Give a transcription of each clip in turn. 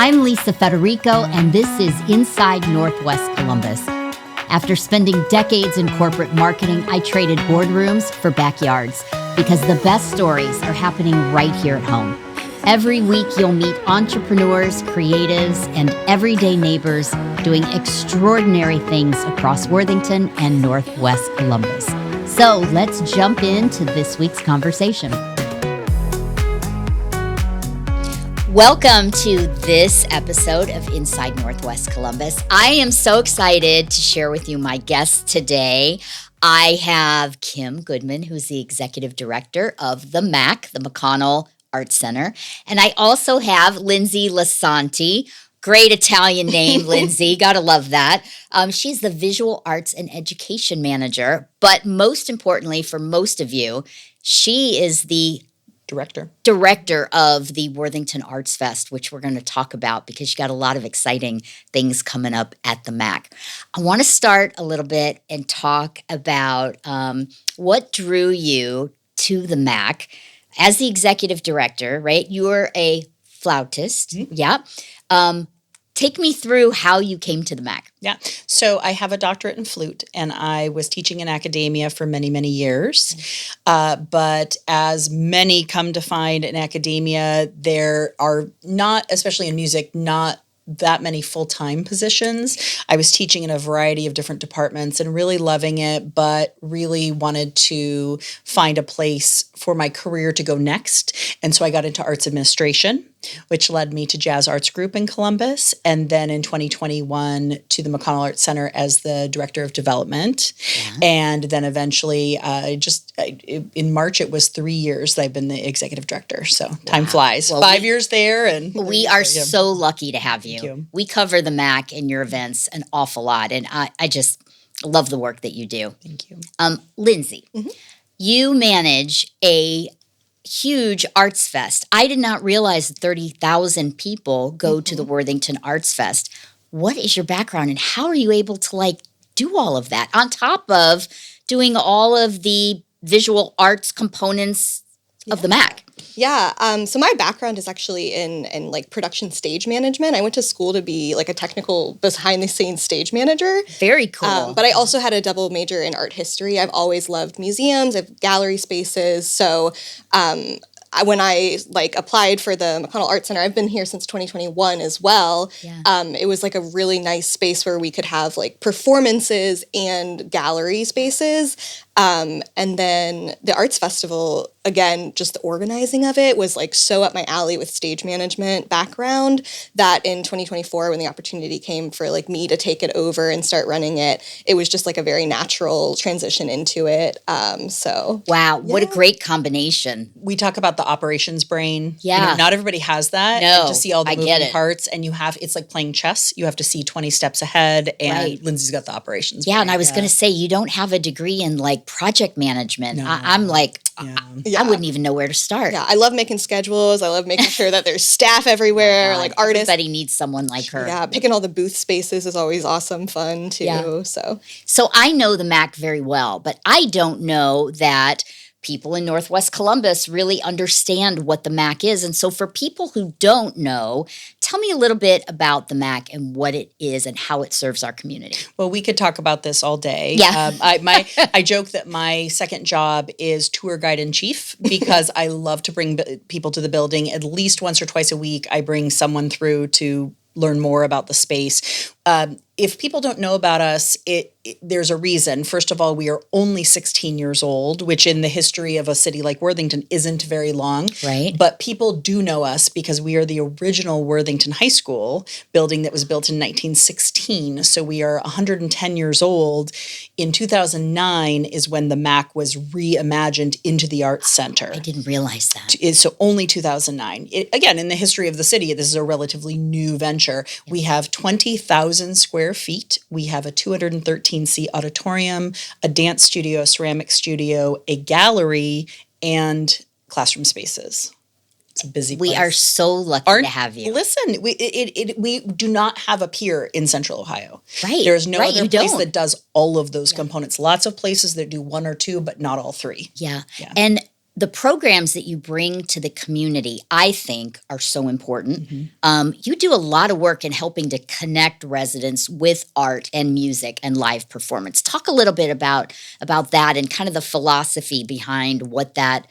I'm Lisa Federico, and this is Inside Northwest Columbus. After spending decades in corporate marketing, I traded boardrooms for backyards because the best stories are happening right here at home. Every week, you'll meet entrepreneurs, creatives, and everyday neighbors doing extraordinary things across Worthington and Northwest Columbus. So let's jump into this week's conversation. Welcome to this episode of Inside Northwest Columbus. I am so excited to share with you my guests today. I have Kim Goodman, who's the executive director of the MAC, the McConnell Arts Center. And I also have Lindsay Lasanti. Great Italian name, Lindsay. Gotta love that. She's the Visual Arts and Education Manager. But most importantly, for most of you, she is the director of the Worthington Arts Fest, which we're going to talk about because you got a lot of exciting things coming up at the MAC. I want to start a little bit and talk about what drew you to the MAC as the executive director, right? You're a flautist, yeah. Take me through how you came to the MAC. Yeah. So I have a doctorate in flute, and I was teaching in academia for many, many years. But as many come to find in academia, there are not, especially in music, not that many full-time positions. I was teaching in a variety of different departments and really loving it, but really wanted to find a place for my career to go next. And so I got into arts administration, which led me to Jazz Arts Group in Columbus, and then in 2021 to the McConnell Arts Center as the Director of Development. Yeah. And then eventually, in March, it was 3 years that I've been the Executive Director. So time flies. Well, 5 years there. And we are so lucky to have you. Thank you. We cover the MAC and your events an awful lot, and I just love the work that you do. Thank you. Lindsay, you manage a huge arts fest. I did not realize that 30,000 people go to the Worthington Arts Fest. What is your background and how are you able to do all of that on top of doing all of the visual arts components of the MAC? Yeah. So my background is actually in production stage management. I went to school to be a technical behind the scenes stage manager. Very cool. But I also had a double major in art history. I've always loved museums, gallery spaces. So when I applied for the McConnell Arts Center, I've been here since 2021 as well. Yeah. It was a really nice space where we could have performances and gallery spaces. And then the Arts Festival, again, just the organizing of it was so up my alley with stage management background that in 2024, when the opportunity came for me to take it over and start running it, it was just a very natural transition into it. Wow, what a great combination. We talk about the operations brain. Yeah. Not everybody has that. No, and to see all the I moving parts, and it's like playing chess. You have to see 20 steps ahead, and Lindsay's got the operations brain. Yeah, and I was going to say, you don't have a degree in project management. No. I'm I wouldn't even know where to start. Yeah, I love making schedules. I love making sure that there's staff everywhere, artists. Everybody needs someone like her. Yeah, picking all the booth spaces is always awesome fun too. Yeah. So I know the MAC very well, but I don't know that people in Northwest Columbus really understand what the MAC is. And so for people who don't know, tell me a little bit about the MAC and what it is and how it serves our community. Well, we could talk about this all day. Yeah. I joke that my second job is tour guide in chief because I love to bring people to the building. At least once or twice a week, I bring someone through to learn more about the space. If people don't know about us, there's a reason. First of all, we are only 16 years old, which in the history of a city like Worthington isn't very long. Right. But people do know us because we are the original Worthington High School building that was built in 1916. So we are 110 years old. In 2009 is when the MAC was reimagined into the Arts Center. I didn't realize that. So only 2009. Again, in the history of the city, this is a relatively new venture. We have 20,000 square feet. We have a 213-seat auditorium, a dance studio, a ceramic studio, a gallery, and classroom spaces. It's a busy place. We are so lucky to have you. Listen, we do not have a peer in Central Ohio. Right. There's no other place don't. that does all of those components. Lots of places that do one or two, but not all three. Yeah. And the programs that you bring to the community, I think, are so important. You do a lot of work in helping to connect residents with art and music and live performance. Talk a little bit about that and kind of the philosophy behind what that,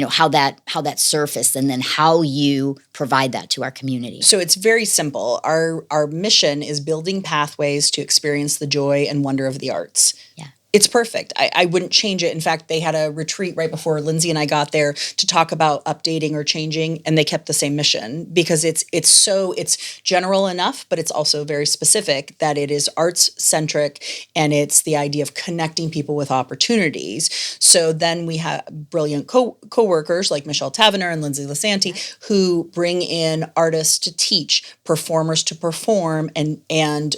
how that surfaced, and then how you provide that to our community. So it's very simple. Our mission is building pathways to experience the joy and wonder of the arts. Yeah. It's perfect. I wouldn't change it. In fact, they had a retreat right before Lindsay and I got there to talk about updating or changing, and they kept the same mission because it's general enough, but it's also very specific that it is arts centric, and it's the idea of connecting people with opportunities. So then we have brilliant co-workers like Michelle Tavener and Lindsay Lasanti who bring in artists to teach, performers to perform, and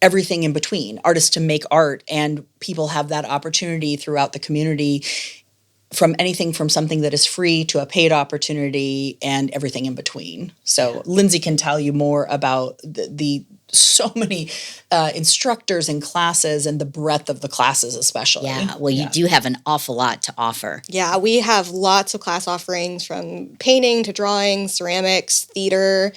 everything in between, artists to make art, and people have that opportunity throughout the community, from anything from something that is free to a paid opportunity and everything in between. So Lindsay can tell you more about the so many instructors and classes and the breadth of the classes especially. Yeah, well, you do have an awful lot to offer. Yeah, we have lots of class offerings from painting to drawing, ceramics, theater.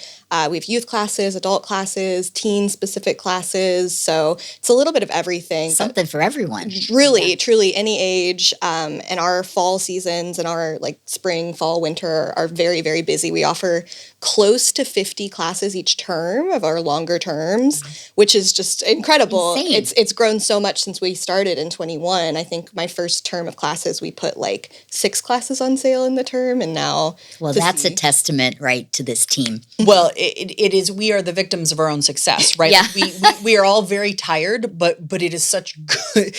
We have youth classes, adult classes, teen-specific classes. So it's a little bit of everything. Something for everyone. Really, truly, any age. And our fall seasons and our spring, fall, winter are very, very busy. We offer close to 50 classes each term of our longer terms, which is just incredible. Insane. It's grown so much since we started in 21. I think my first term of classes, we put 6 classes on sale in the term, and now... Well, that's a testament, right, to this team. Well, it is. We are the victims of our own success, right? Yeah. we are all very tired, but it is such good.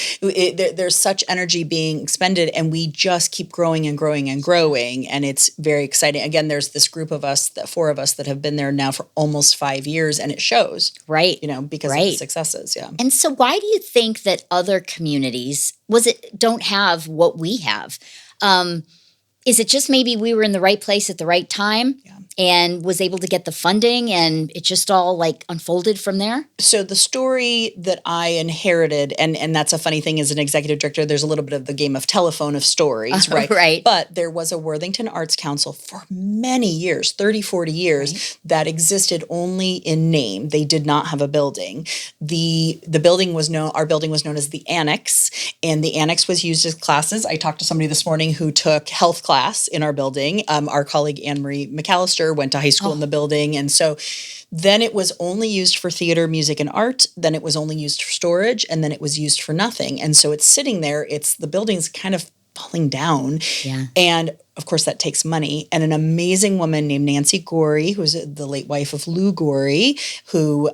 There's such energy being expended, and we just keep growing and growing and growing, and it's very exciting. Again, there's this group of us, 4 of us, that have been there now for almost 5 years, and it shows, right? Because of the successes. Yeah. And so, why do you think that other communities don't have what we have? Is it just maybe we were in the right place at the right time and was able to get the funding, and it just all unfolded from there? So the story that I inherited, and that's a funny thing as an executive director, there's a little bit of the game of telephone of stories, right? Right. But there was a Worthington Arts Council for many years, 30, 40 years, that existed only in name. They did not have a building. The building was our building was known as the Annex, and the Annex was used as classes. I talked to somebody this morning who took health class in our building. Our colleague Anne-Marie McAllister went to high school in the building. And so then it was only used for theater, music, and art. Then it was only used for storage, and then it was used for nothing. And so it's sitting there. The building's kind of falling down. Yeah. And of course, that takes money. And an amazing woman named Nancy Gorey, who's the late wife of Lou Gorey, who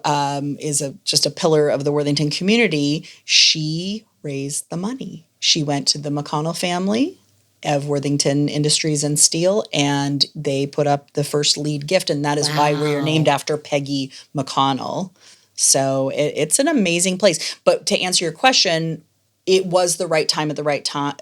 is just a pillar of the Worthington community, she raised the money. She went to the McConnell family of Worthington Industries and Steel, and they put up the first lead gift, and that is why we are named after Peggy McConnell. So it's an amazing place. But to answer your question, it was the right time at the right time,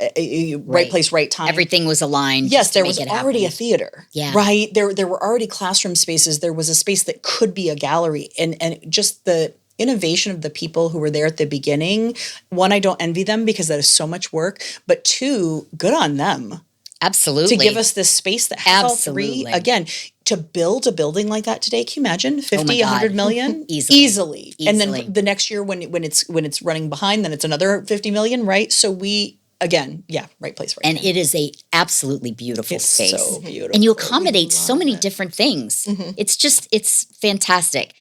right place, right time. Everything was aligned. Yes, there was already a theater. Yeah. Right? There were already classroom spaces. There was a space that could be a gallery. And just the innovation of the people who were there at the beginning, one, I don't envy them because that is so much work, but 2, good on them. Absolutely. To give us this space that has all 3. Again, to build a building like that today, can you imagine 50, 100 million? Easily. And then the next year when it's running behind, then it's another 50 million, right? So right place, right And time. it is a absolutely beautiful space. So beautiful. And you accommodate so many different things. Mm-hmm. It's fantastic.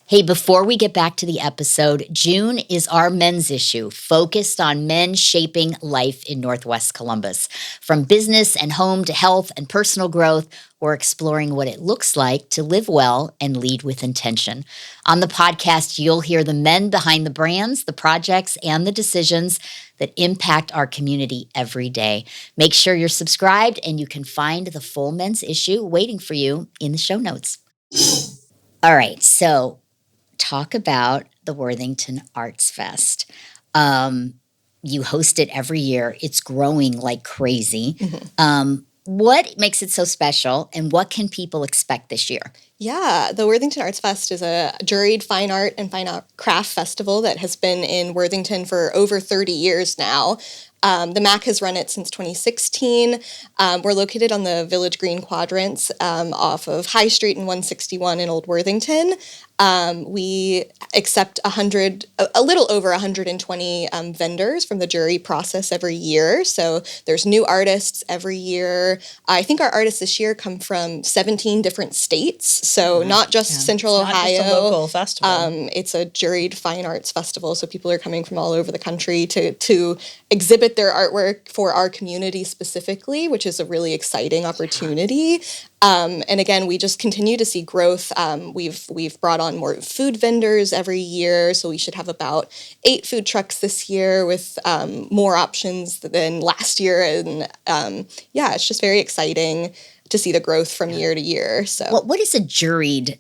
Hey, before we get back to the episode, June is our men's issue, focused on men shaping life in Northwest Columbus. From business and home to health and personal growth, we're exploring what it looks like to live well and lead with intention. On the podcast, you'll hear the men behind the brands, the projects, and the decisions that impact our community every day. Make sure you're subscribed, and you can find the full men's issue waiting for you in the show notes. All right, so talk about the Worthington Arts Fest. You host it every year. It's growing like crazy. Mm-hmm. What makes it so special, and what can people expect this year? Yeah, the Worthington Arts Fest is a juried fine art and fine art craft festival that has been in Worthington for over 30 years now. The MAC has run it since 2016. We're located on the Village Green quadrants off of High Street and 161 in Old Worthington. We accept a little over 120 vendors from the jury process every year. So there's new artists every year. I think our artists this year come from 17 different states. So not just Central It's Ohio. not just a local festival. It's a juried fine arts festival. So people are coming from all over the country to exhibit their artwork for our community specifically, which is a really exciting opportunity. And again, we just continue to see growth. We've brought on more food vendors every year, so we should have about 8 food trucks this year with more options than last year. And it's just very exciting to see the growth from year to year. So, what is a juried?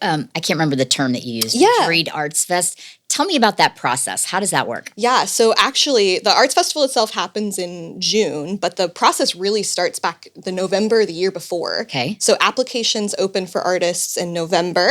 I can't remember the term that you used. Yeah. Juried Arts Fest. Tell me about that process. How does that work? Yeah, so actually the Arts Festival itself happens in June, but the process really starts back the November the year before. Okay. So applications open for artists in November,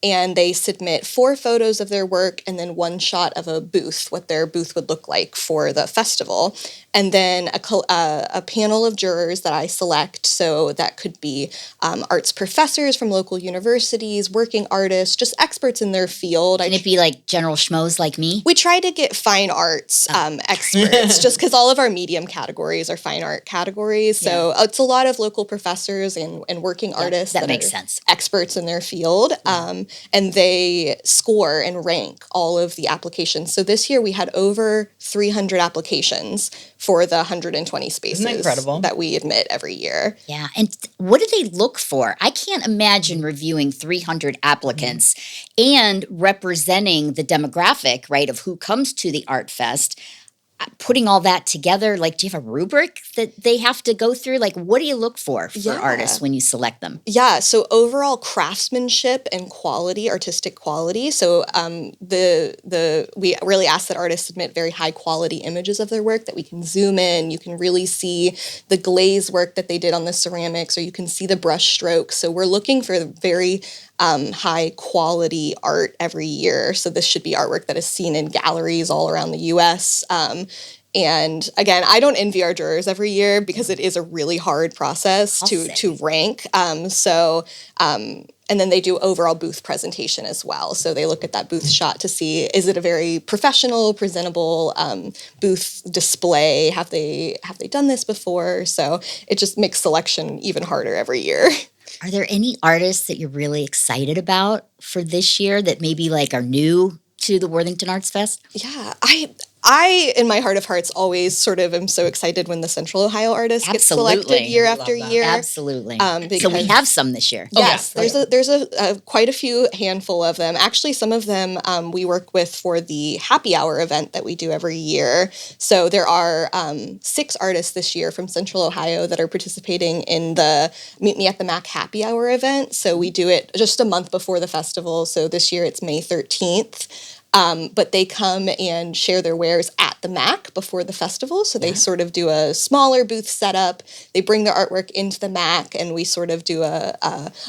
and they submit 4 photos of their work and then 1 shot of a booth, what their booth would look like for the festival. And then a panel of jurors that I select, so that could be arts professors from local universities, working artists, just experts in their field. Can it be like general schmoes like me? We try to get fine arts experts, just because all of our medium categories are fine art categories. So it's a lot of local professors and working artists that makes are sense. experts in their field. And they score and rank all of the applications. So this year we had over 300 applications for the 120 spaces incredible? that we admit every year. Yeah. And what do they look for? I can't imagine reviewing 300 applicants and representing the demographic, right, of who comes to the Art Fest. Putting all that together, like, do you have a rubric that they have to go through? Like, what do you look for artists when you select them? Yeah, so overall craftsmanship and quality, artistic quality. So we really ask that artists submit very high quality images of their work that we can zoom in. You can really see the glaze work that they did on the ceramics, or you can see the brush strokes. So we're looking for very high quality art every year. So this should be artwork that is seen in galleries all around the U.S. And again, I don't envy our jurors every year because it is a really hard process to rank. And then they do overall booth presentation as well. So they look at that booth shot to see, is it a very professional, presentable booth display? Have they done this before? So it just makes selection even harder every year. Are there any artists that you're really excited about for this year that maybe like are new to the Worthington Arts Fest? Yeah, I, in my heart of hearts, always sort of am so excited when the Central Ohio artists get selected year after year. Absolutely. Because, so we have some this year. Yes, there's a quite a few handful of them. Actually, some of them we work with for the happy hour event that we do every year. So there are 6 artists this year from Central Ohio that are participating in the Meet Me at the Mac happy hour event. So we do it just a month before the festival. So this year it's May 13th. But they come and share their wares at the MAC before the festival. So they sort of do a smaller booth setup. They bring their artwork into the MAC, and we sort of do a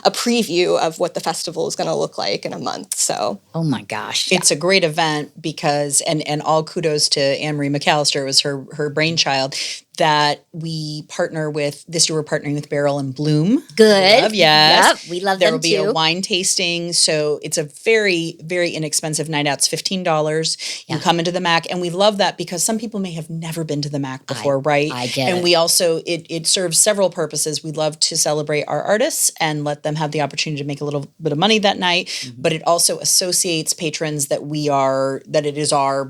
preview of what the festival is going to look like in a month. So, oh my gosh, it's a great event because, and all kudos to Anne Marie McAllister, it was her brainchild. That we partner with, this year we're partnering with Barrel and Bloom. Good. Yes. Yep, we love there them will be too. a wine tasting. So it's a very, very inexpensive night out. It's $15. You come into the MAC. And we love that because some people may have never been to the MAC before, right? I get and it. we also, it serves several purposes. We love to celebrate our artists and let them have the opportunity to make a little bit of money that night. Mm-hmm. But it also associates patrons that it is our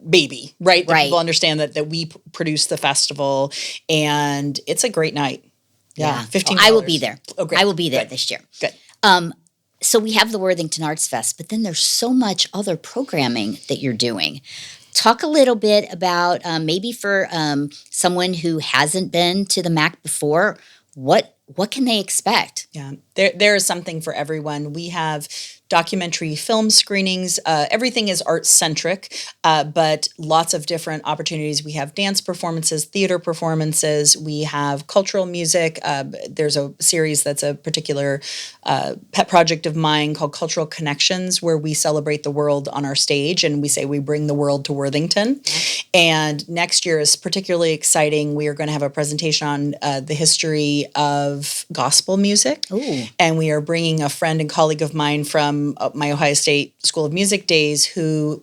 baby, right? That people understand that we produce the festival, and it's a great night. Yeah, $15. I will be there. Oh, great. I will be there this year. Good. So we have the Worthington Arts Fest, but then there's so much other programming that you're doing. Talk a little bit about maybe for someone who hasn't been to the MAC before, what can they expect? Yeah, there is something for everyone. We have documentary film screenings. Everything is art-centric, but lots of different opportunities. We have dance performances, theater performances. We have cultural music. There's a series that's a particular pet project of mine called Cultural Connections, where we celebrate the world on our stage, and we say we bring the world to Worthington. And next year is particularly exciting. We are going to have a presentation on the history of gospel music. Ooh. And we are bringing a friend and colleague of mine from my Ohio State School of Music days who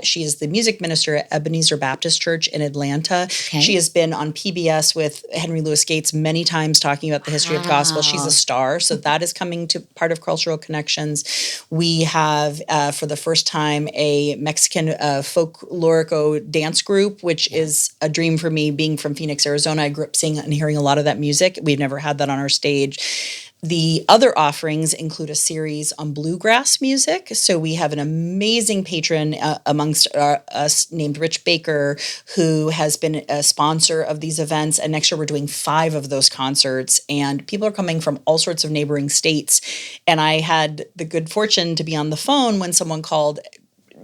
she is the music minister at Ebenezer Baptist Church in Atlanta. Okay. She has been on PBS with Henry Louis Gates many times talking about the history of gospel. She's a star. So that is coming to part of Cultural Connections. We have, for the first time, a Mexican folklorico dance group, which is a dream for me. Being from Phoenix, Arizona, I grew up seeing and hearing a lot of that music. We've never had that on our stage. The other offerings include a series on bluegrass music. So we have an amazing patron amongst us named Rich Baker, who has been a sponsor of these events. And next year we're doing 5 of those concerts. And people are coming from all sorts of neighboring states. And I had the good fortune to be on the phone when someone called,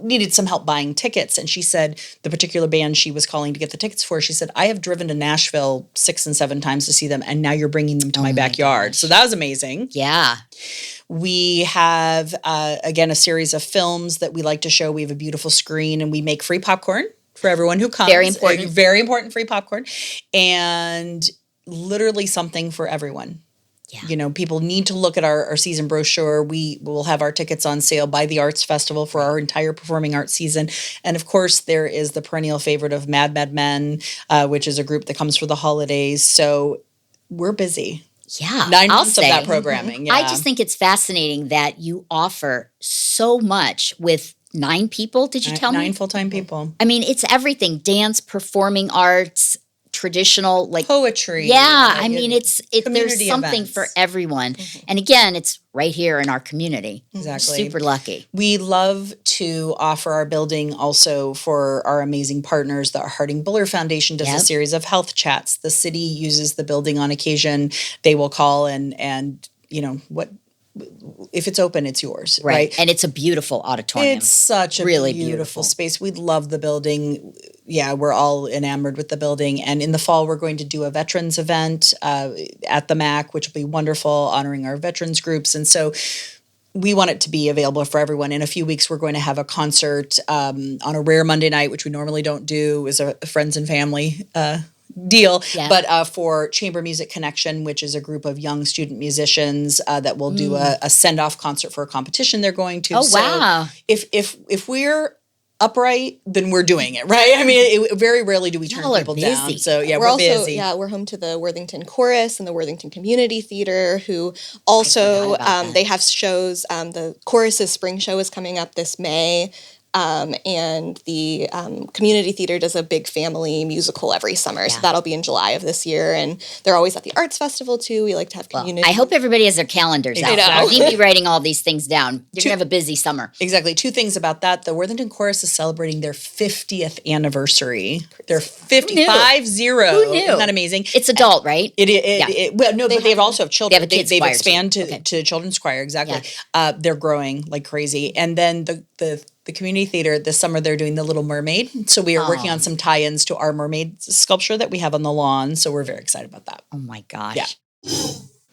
needed some help buying tickets. And she said, the particular band she was calling to get the tickets for, she said, I have driven to Nashville 6 and 7 times to see them, and now you're bringing them to my backyard. gosh. So that was amazing. Yeah. We have, again, a series of films that we like to show. We have a beautiful screen, and we make free popcorn for everyone who comes. Very important. Very important, free popcorn. And literally something for everyone. Yeah. You know, people need to look at our season brochure. We will have our tickets on sale by the Arts Festival for our entire performing arts season. And of course, there is the perennial favorite of Mad Men, which is a group that comes for the holidays. So we're busy. Yeah. 9 I'll months of say. that programming. Yeah. I just think it's fascinating that you offer so much with 9 people. Did you tell me? 9 full-time people. I mean, it's everything: dance, performing arts, traditional, like Poetry. Yeah, I mean, there's community something events. for everyone. And again, it's right here in our community. Exactly. Super lucky. We love to offer our building also for our amazing partners. The Harding Buller Foundation does a series of health chats. The city uses the building on occasion. They will call and you know, what if it's open, it's yours, right? And it's a beautiful auditorium. It's such a really beautiful space. We love the building. Yeah, we're all enamored with the building. And in the fall, we're going to do a veterans event at the MAC, which will be wonderful, honoring our veterans groups. And so we want it to be available for everyone. In a few weeks, we're going to have a concert on a rare Monday night, which we normally don't do, as a friends and family deal, but for Chamber Music Connection, which is a group of young student musicians that will do a send-off concert for a competition they're going to. Oh, wow. If we're upright, then we're doing it, right? I mean, very rarely do we turn Y'all are people busy. down. So yeah, we're also busy. we're home to the Worthington Chorus and the Worthington Community Theater, who also they have shows. The Chorus's spring show is coming up this May. And the Community Theater does a big family musical every summer. So that'll be in July of this year. And they're always at the Arts Festival, too. We like to have community. I hope everybody has their calendars out. I need to be writing all these things down. You're going to have a busy summer. Exactly. 2 things about that. The Worthington Chorus is celebrating their 50th anniversary. They're 50. Who knew? Isn't that amazing? It's adult, right? But they also have children. They have They've expanded to children's choir. Exactly. Yeah. They're growing like crazy. And then the Community Theater, this summer, they're doing The Little Mermaid. So we are working on some tie-ins to our mermaid sculpture that we have on the lawn. So we're very excited about that. Oh, my gosh. Yeah.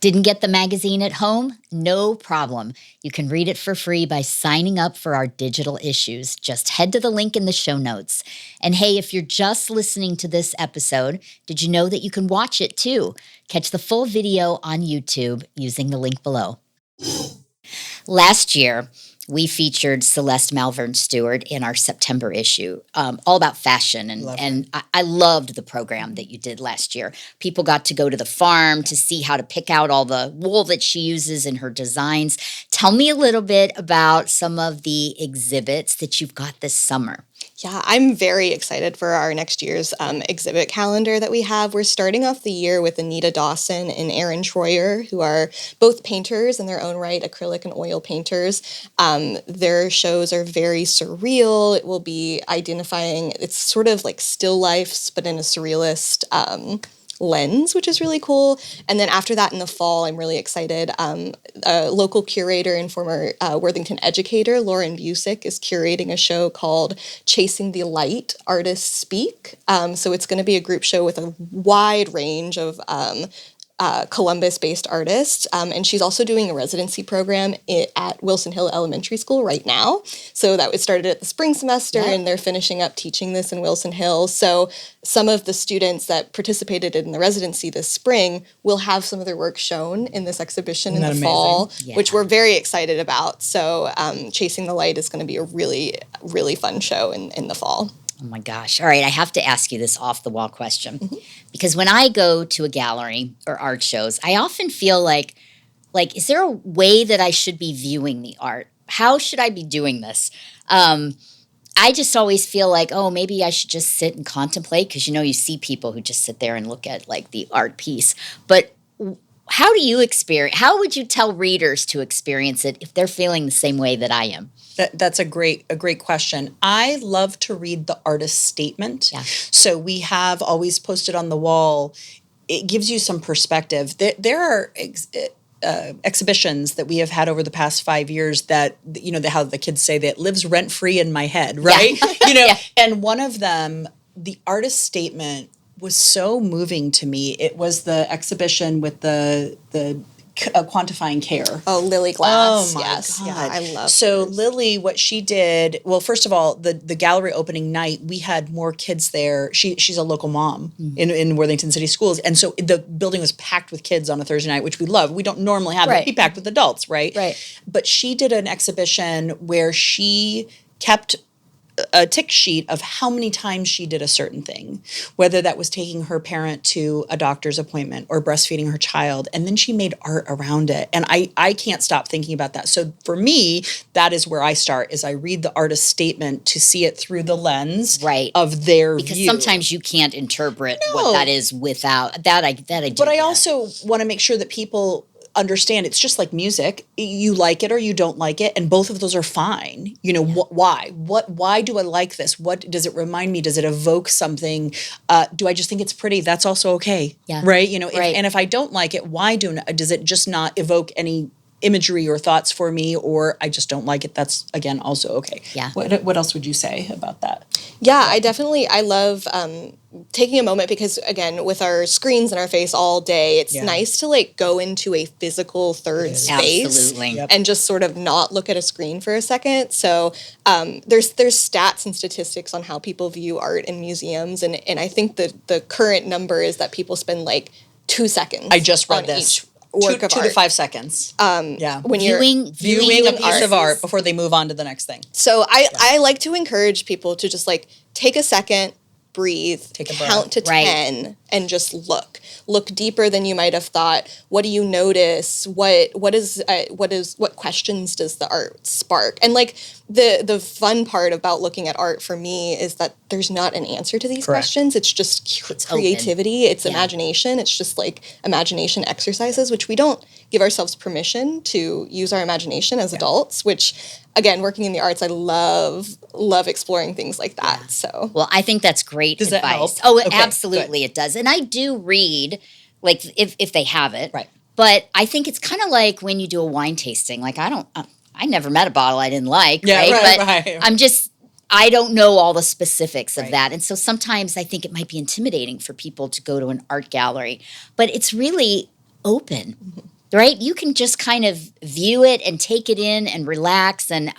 Didn't get the magazine at home? No problem. You can read it for free by signing up for our digital issues. Just head to the link in the show notes. And hey, if you're just listening to this episode, did you know that you can watch it too? Catch the full video on YouTube using the link below. Last year, we featured Celeste Malvern Stewart in our September issue, all about fashion. And I loved the program that you did last year. People got to go to the farm to see how to pick out all the wool that she uses in her designs. Tell me a little bit about some of the exhibits that you've got this summer. Yeah, I'm very excited for our next year's exhibit calendar that we have. We're starting off the year with Anita Dawson and Aaron Troyer, who are both painters in their own right, acrylic and oil painters. Their shows are very surreal. It will be identifying, it's sort of like still lifes, but in a surrealist lens, which is really cool. And then after that in the fall, I'm really excited. A local curator and former Worthington educator, Lauren Busick, is curating a show called Chasing the Light, Artists Speak. So it's going to be a group show with a wide range of Columbus-based artist, and she's also doing a residency program at Wilson Hill Elementary School right now. So it started at the spring semester, and they're finishing up teaching this in Wilson Hill. So some of the students that participated in the residency this spring will have some of their work shown in this exhibition in the fall, which we're very excited about. So Chasing the Light is going to be a really, really fun show in the fall. Oh my gosh. All right. I have to ask you this off the wall question. Because when I go to a gallery or art shows, I often feel like, is there a way that I should be viewing the art? How should I be doing this? I just always feel like, oh, maybe I should just sit and contemplate, because, you see people who just sit there and look at like the art piece. But how how would you tell readers to experience it if they're feeling the same way that I am? That's a great question. I love to read the artist's statement. Yeah. So we have always posted on the wall. It gives you some perspective. There are exhibitions that we have had over the past 5 years that, how the kids say that lives rent free in my head, right? Yeah. And one of them, the artist's statement, was so moving to me. It was the exhibition with the quantifying care. Oh, Lily Glass. Oh, my yes. God. Yeah, I love So hers. Lily, what she did, well, first of all, the gallery opening night, we had more kids there. She's a local mom in Worthington City Schools. And so the building was packed with kids on a Thursday night, which we love. We don't normally have it be packed with adults, right? Right. But she did an exhibition where she kept a tick sheet of how many times she did a certain thing, whether that was taking her parent to a doctor's appointment or breastfeeding her child. And then she made art around it. And I can't stop thinking about that. So for me, that is where I start, is I read the artist's statement to see it through the lens of their view. Because sometimes you can't interpret what that is without that. I do. But I also want to make sure that people understand it's just like music. You like it or you don't like it, and both of those are fine. Why? Why do I like this? What does it remind me? Does it evoke something? Do I just think it's pretty? That's also okay. Yeah. Right? And if I don't like it, why does it just not evoke any imagery or thoughts for me, or I just don't like it? That's, again, also okay. Yeah. What else would you say about that? Yeah, I love taking a moment, because again, with our screens in our face all day, it's nice to go into a physical third space and just sort of not look at a screen for a second. So there's stats and statistics on how people view art in museums, and I think the current number is that people spend 2 seconds. I just read this. Work of 2 art. to 5 seconds. When viewing a piece of art before they move on to the next thing. So I like to encourage people to just take a second, breathe, count to 10, and just look. Look deeper than you might have thought. What do you notice? What questions does the art spark? And the fun part about looking at art for me is that there's not an answer to these questions. It's just creativity. It's imagination. It's just imagination exercises, which we don't give ourselves permission to use our imagination as adults, which, again, working in the arts, I love exploring things like that. Yeah. So, well, I think that's great advice. That help? Oh, absolutely, it does. And I do read, if they have it. Right. But I think it's kind of like when you do a wine tasting. I never met a bottle I didn't like. Yeah, right. But I don't know all the specifics of that. And so sometimes I think it might be intimidating for people to go to an art gallery. But it's really open. Mm-hmm. Right? You can just kind of view it and take it in and relax. And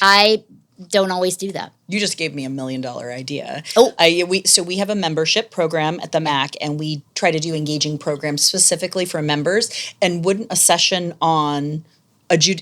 I don't always do that. You just gave me $1 million idea. Oh. We have a membership program at the MAC, and we try to do engaging programs specifically for members. And wouldn't a session on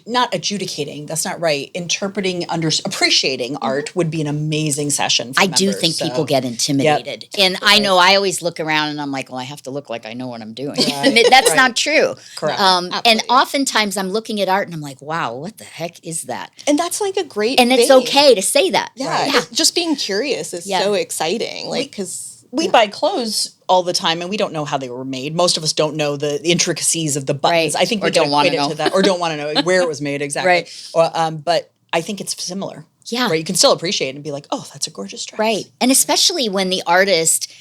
not adjudicating, that's not right, appreciating art would be an amazing session for members. I do think people get intimidated. Yep. And I know I always look around and I'm like, well, I have to look like I know what I'm doing. Right. That's not true. Correct. And oftentimes I'm looking at art and I'm like, wow, what the heck is that? And that's a great And thing. it's okay to say that. Yeah. Right. Just being curious is so exciting. Because we buy clothes all the time, and we don't know how they were made. Most of us don't know the intricacies of the buttons. Right. I think we don't want to know that, or don't want to know where it was made exactly. Right. But I think it's similar. Yeah. Right. You can still appreciate it and be like, oh, that's a gorgeous dress. Right. And especially when the artist,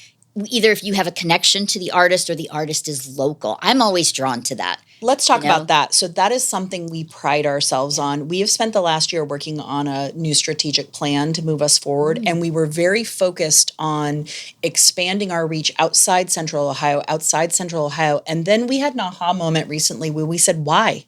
either if you have a connection to the artist or the artist is local. I'm always drawn to that. Let's talk about that. So that is something we pride ourselves on. We have spent the last year working on a new strategic plan to move us forward, and we were very focused on expanding our reach outside Central Ohio, and then we had an aha moment recently where we said, why?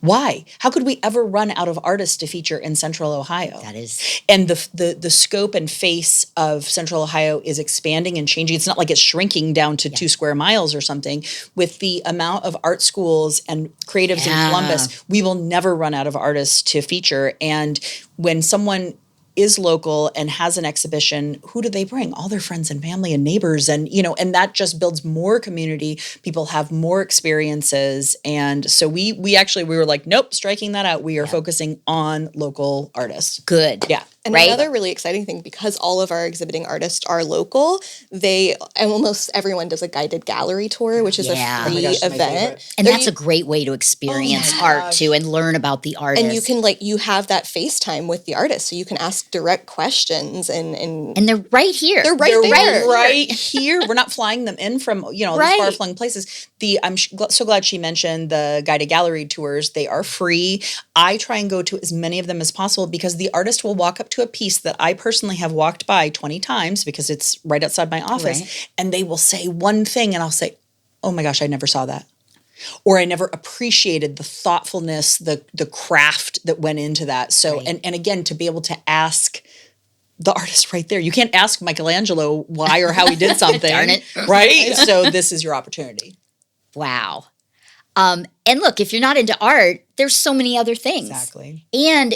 Why? How could we ever run out of artists to feature in Central Ohio? That is. And the scope and face of Central Ohio is expanding and changing. It's not like it's shrinking down to 2 square miles or something. With the amount of art schools and creatives in Columbus, we will never run out of artists to feature. And when someone is local and has an exhibition, who do they bring? All their friends and family and neighbors. And, and that just builds more community. People have more experiences. And so we were like, nope, striking that out. We are focusing on local artists. Good. Yeah. And another really exciting thing, because all of our exhibiting artists are local, and almost everyone does a guided gallery tour, which is a free event. And that's a great way to experience art too and learn about the artist. And you can you have that FaceTime with the artist, so you can ask direct questions and they're right here. They're right there. Right here. We're not flying them in from, these far-flung places. I'm so glad she mentioned the guided gallery tours. They are free. I try and go to as many of them as possible because the artist will walk up to a piece that I personally have walked by 20 times because it's right outside my office, and they will say one thing and I'll say, oh my gosh, I never saw that. Or I never appreciated the thoughtfulness, the craft that went into that. So, and again, to be able to ask the artist right there. You can't ask Michelangelo why or how he did something. Darn it. Right? So this is your opportunity. Wow. And look, if you're not into art, there's so many other things. Exactly. And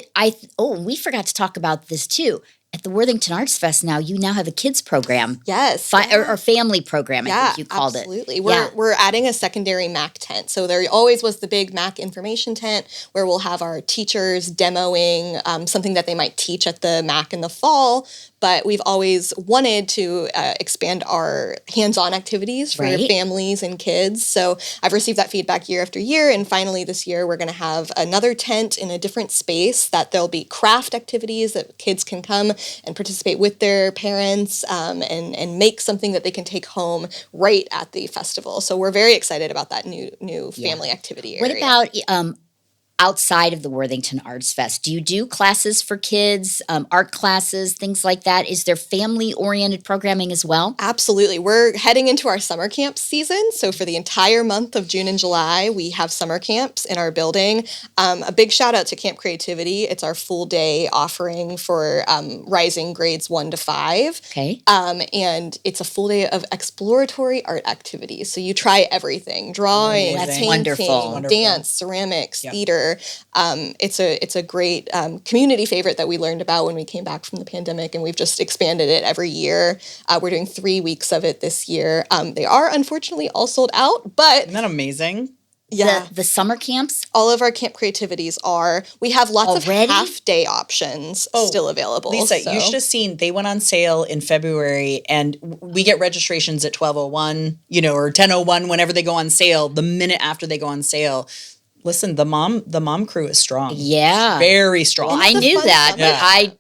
we forgot to talk about this too. At the Worthington Arts Fest now, you now have a kids program. Yes. Or family program, I think you called absolutely. it. We're adding a secondary MAC tent. So there always was the big MAC information tent where we'll have our teachers demoing something that they might teach at the MAC in the fall. But we've always wanted to expand our hands-on activities for families and kids. So I've received that feedback year after year. And finally this year, we're going to have another tent in a different space that there'll be craft activities that kids can come and participate with their parents and make something that they can take home right at the festival. So we're very excited about that new family activity area. What about outside of the Worthington Arts Fest? Do you do classes for kids, art classes, things like that? Is there family-oriented programming as well? Absolutely. We're heading into our summer camp season. So for the entire month of June and July, we have summer camps in our building. A big shout out to Camp Creativity. It's our full day offering for rising grades 1 to 5. Okay. And it's a full day of exploratory art activities. So you try everything: drawing, That's painting, wonderful. dance, ceramics, theater. It's a great community favorite that we learned about when we came back from the pandemic, and we've just expanded it every year. We're doing 3 weeks of it this year. They are unfortunately all sold out, but isn't that amazing? Yeah. The summer camps? All of our camp creativities are. We have lots Already? of half-day options still available. Lisa, you should have seen, they went on sale in February, and we get registrations at 12:01, or 10:01, whenever they go on sale. The minute after they go on sale, listen, the mom crew is strong. Yeah. Very strong. Well, I knew that, summer. but I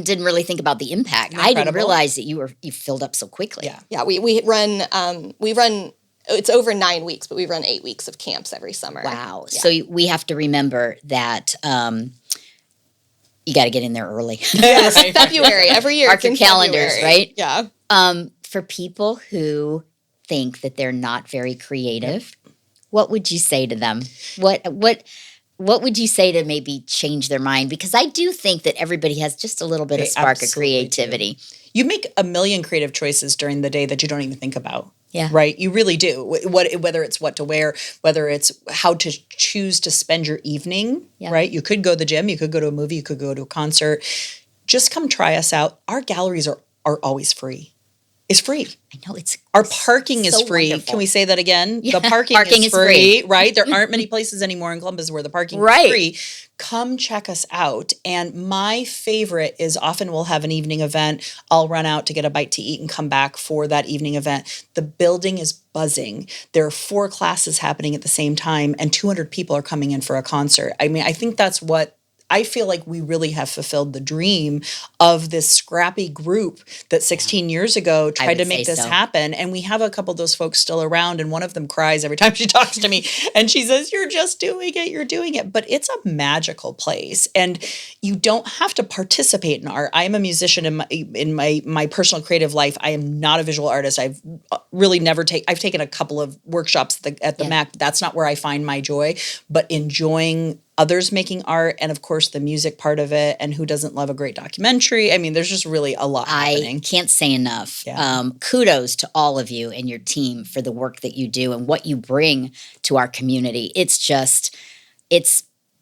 didn't really think about the impact. I didn't realize that you filled up so quickly. Yeah. Yeah, we run it's over 9 weeks, but we run 8 weeks of camps every summer. Wow. Yeah. So we have to remember that you got to get in there early. Yes, February. Every year. Mark your calendars, February. right? Yeah. For people who think that they're not very creative, what would you say to them? What would you say to maybe change their mind? Because I do think that everybody has just a little bit of spark of creativity. You make a million creative choices during the day that you don't even think about. Yeah. Right? You really do. Whether it's what to wear, whether it's how to choose to spend your evening, right? You could go to the gym, you could go to a movie, you could go to a concert. Just come try us out. Our galleries are always free. It's free. I know our parking is so free. wonderful. Can we say that again? Yeah. The parking is free, right? There aren't many places anymore in Columbus where the parking is free. Come check us out. And my favorite is often we'll have an evening event. I'll run out to get a bite to eat and come back for that evening event. The building is buzzing. There are 4 classes happening at the same time, and 200 people are coming in for a concert. I mean, I think that's what I feel like we really have fulfilled the dream of this scrappy group that 16 years ago tried to make this happen. And we have a couple of those folks still around. And one of them cries every time she talks to me. And she says, "You're just doing it. You're doing it." But it's a magical place. And you don't have to participate in art. I am a musician in my personal creative life. I am not a visual artist. I've really never I've taken a couple of workshops at the MAC. That's not where I find my joy, but enjoying others making art, and of course the music part of it, and who doesn't love a great documentary? I mean, there's just really a lot happening. I can't say enough. Kudos to all of you and your team for the work that you do and what you bring to our community.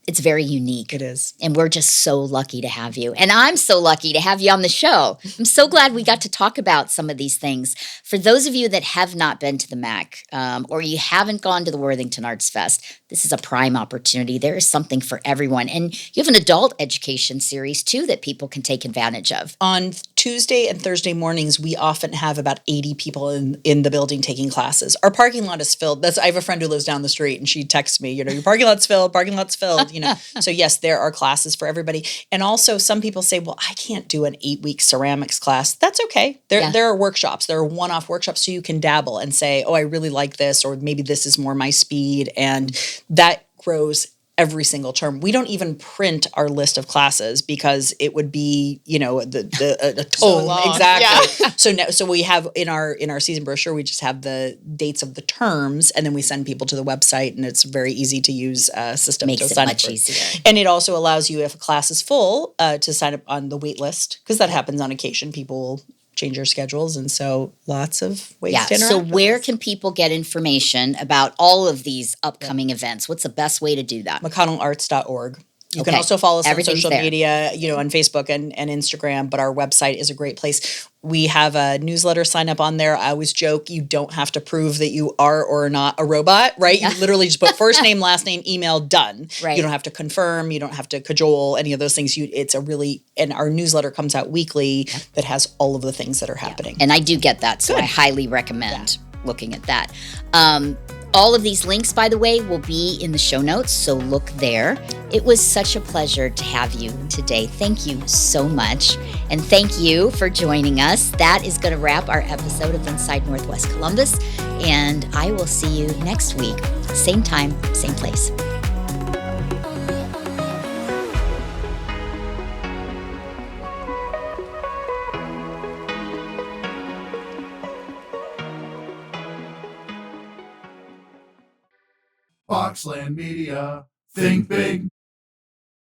It's very unique. It is. And we're just so lucky to have you. And I'm so lucky to have you on the show. I'm so glad we got to talk about some of these things. For those of you that have not been to the MAC or you haven't gone to the Worthington Arts Fest, this is a prime opportunity. There is something for everyone. And you have an adult education series, too, that people can take advantage of. On Tuesday and Thursday mornings, we often have about 80 people in the building taking classes. Our parking lot is filled. I have a friend who lives down the street, and she texts me, your parking lot's filled, So yes, there are classes for everybody. And also some people say, well, I can't do an 8-week ceramics class. That's okay. There are workshops. There are one-off workshops, so you can dabble and say, oh, I really like this, or maybe this is more my speed. And that grows every single term. We don't even print our list of classes because it would be, a tome. So exactly. Yeah. So we have in our season brochure, we just have the dates of the terms, and then we send people to the website, and it's a very easy to use system. Makes to it sign much up for. easier. And it also allows you, if a class is full, to sign up on the wait list, because that happens on occasion. People will change your schedules, and so lots of ways to interact. So where can people get information about all of these upcoming events? What's the best way to do that? McConnellarts.org. You can also follow us on social media, on Facebook and Instagram, but our website is a great place. We have a newsletter sign up on there. I always joke, you don't have to prove that you are or are not a robot, right? You literally just put first name, last name, email, done. Right. You don't have to confirm. You don't have to cajole any of those things. And our newsletter comes out weekly that has all of the things that are happening. And I do get that, so I highly recommend looking at that. All of these links, by the way, will be in the show notes, so look there. It was such a pleasure to have you today. Thank you so much. And thank you for joining us. That is going to wrap our episode of Inside Northwest Columbus. And I will see you next week. Same time, same place. Boxland Media. Think big.